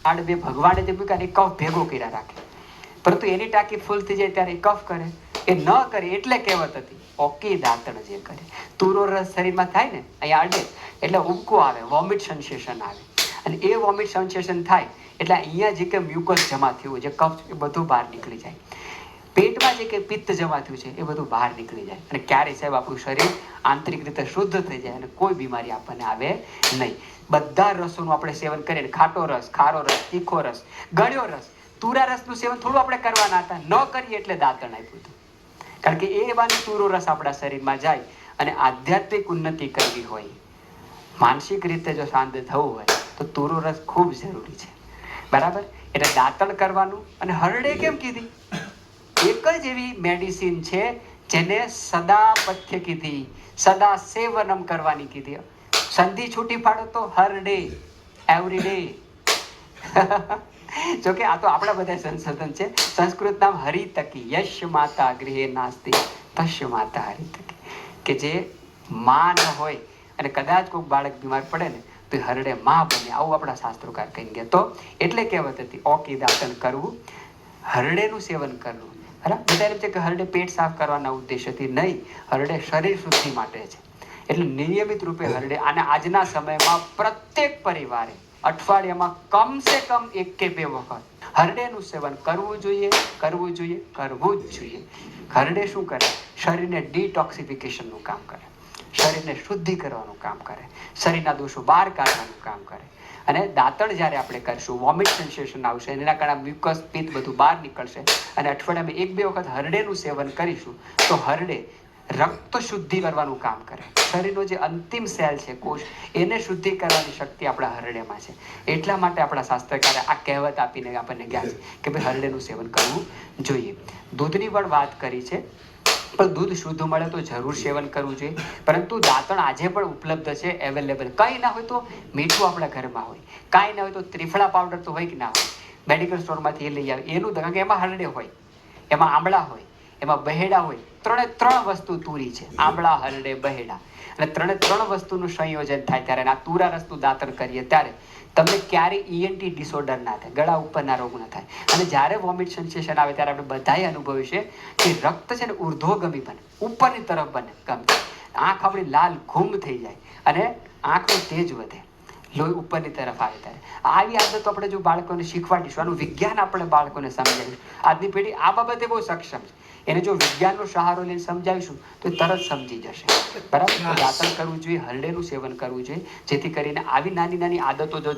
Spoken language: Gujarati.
આડ બે ભગવાને જે મૂક્યા એ કફ ભેગો કર્યા રાખે, પરંતુ એની ટાંકી ફૂલ થઈ જાય ત્યારે એ કફ કરે, એ ન કરે એટલે કહેવત હતી ઓકી દાંતણ જે કરે. તુરો રસ શરીરમાં થાય ને અહીંયા અડે એટલે ઉબકો આવે, વોમિટ સેન્સેશન આવે, અને એ વોમિટ સેન્સેશન થાય એટલે અહીંયા જે કે મ્યુકસ જમા થયું, જે કફ એ બધું બહાર નીકળી જાય. પેટમાં જે કે પિત્ત જમા થયું છે એ બધું બહાર નીકળી જાય, અને ક્યારે સાહેબ આપણું શરીર આંતરિક રીતે શુદ્ધ થઈ જાય અને કોઈ બીમારી આપણને આવે નહીં. બધા રસોનું આપણે સેવન કરીએ, ખાટો રસ, ખારો રસ, તીખો રસ, ગળ્યો રસ, તુરા રસનું સેવન થોડું આપણે કરવાના હતા, ન કરીએ એટલે દાંતણ આપ્યું હતું. કારણ કે એ બાને તુરો રસ આપણા શરીરમાં જાય અને આધ્યાત્મિક ઉન્નતિ કરવી હોય, માનસિક રીતે જો શાંત થવું હોય તો તુરો રસ ખૂબ જરૂરી છે. બરાબર? એટલે દાંતણ કરવાનું. અને હરડે કેમ કીધી? એક જ એવી મેડિસિન છે જેને સદા પથ્ય કીધી, સદા સેવનમ કરવાની કીધી. સંધિ છૂટી પાડો તો હરડે, એવરી ડે. જોકે આ તો આપણા બધા સંશોધન છે. સંસ્કૃત નામ હરિતકી, યશ માતા ગૃહે નાસ્તિ તસ્ય માતા હરિતકી, કે જે માં ન હોય અને કદાચ કોઈ બાળક બીમાર પડે ને તો હરડે માં બને, આવું આપણા શાસ્ત્રોકાર કહી ગયા. તો એટલે કહેવત હતી ઓકી દાંતણ કરવું, હરડેનું સેવન કરવું. બરાબર? બધા એમ છે કે હરડે પેટ સાફ કરવાના ઉદ્દેશ્યથી નહીં, હરડે શરીર શુદ્ધિ માટે છે. એટલે નિયમિત રૂપે હરડે. અને આજના સમયમાં પ્રત્યેક પરિવારે અઠવાડિયામાં કમસે કમ 1 કે 2 વખત હરડેનું સેવન કરવું જોઈએ, કરવું જોઈએ, કરવું જ જોઈએ. હરડે શું કરે? શરીરને ડિટોક્સિફિકેશનનું કામ કરે, શરીરને શુદ્ધિ કરવાનું કામ કરે, શરીરના દોષો બહાર કાઢવાનું કામ કરે. અને દાંતણ જ્યારે આપણે કરશું, વોમિટ સેન્સેશન આવશે, એના કારણે મ્યુકસ પિત્ત બધું બહાર નીકળશે. અને અઠવાડિયામાં 1-2 વખત હરડેનું સેવન કરીશું તો હરડે રક્ત શુદ્ધિ કરવાનું કામ કરે. શરીરનો જે અંતિમ સેલ છે, કોષ, એને શુદ્ધિ કરવાની શક્તિ આપણા હરડેમાં છે. એટલા માટે આપણા શાસ્ત્રકારે આ કહેવત આપીને આપણને ગયા છે કે ભાઈ હરડેનું સેવન કરવું જોઈએ. દૂધની પણ વાત કરી છે, પણ દૂધ શુદ્ધ મળે તો જરૂર સેવન કરવું જોઈએ. પરંતુ દાંતણ આજે પણ ઉપલબ્ધ છે, અવેલેબલ. કંઈ ના હોય તો મીઠું આપણા ઘરમાં હોય, કાંઈ ના હોય તો ત્રિફળા પાવડર તો હોય કે ના હોય, મેડિકલ સ્ટોરમાંથી એ લઈ આવે એનું, કારણ કે એમાં હરડે હોય, એમાં આંબળા હોય, એમાં બહેડા હોય. 3 વસ્તુ તુરી છે, આંબળા, હરડે, બહેડા. અને 3 વસ્તુનું સંયોજન થાય ત્યારે આ તુરા રસનું દાંતણ કરીએ ત્યારે તમને ક્યારેય ENT ડિસઓર્ડર ના થાય, ગળા ઉપરના રોગ ના થાય. અને જ્યારે વોમિટ સેન્સેશન આવે ત્યારે આપણે બધાએ અનુભવ્યું છે કે રક્ત છે ને ઉર્ધ્વગમી બને, ઉપરની તરફ બને, ગમે આંખ આપણી લાલ ઘૂમ થઈ જાય અને આંખનો તેજ વધે, લોહી ઉપરની તરફ આવે. ત્યારે આવી આદતો આપણે જો બાળકોને શીખવાડીશું, આનું વિજ્ઞાન આપણે બાળકોને સમજાવીશું. આજની પેઢી આ બાબતે બહુ સક્ષમ છે, એને જો વિજ્ઞાનનો સહારો લઈને સમજાવીશું તો તરત સમજી જશે. બરાબર? દાંતણ કરવું જોઈએ, હરડેનું સેવન કરવું જોઈએ, જેથી કરીને આવી નાની નાની આદતો જો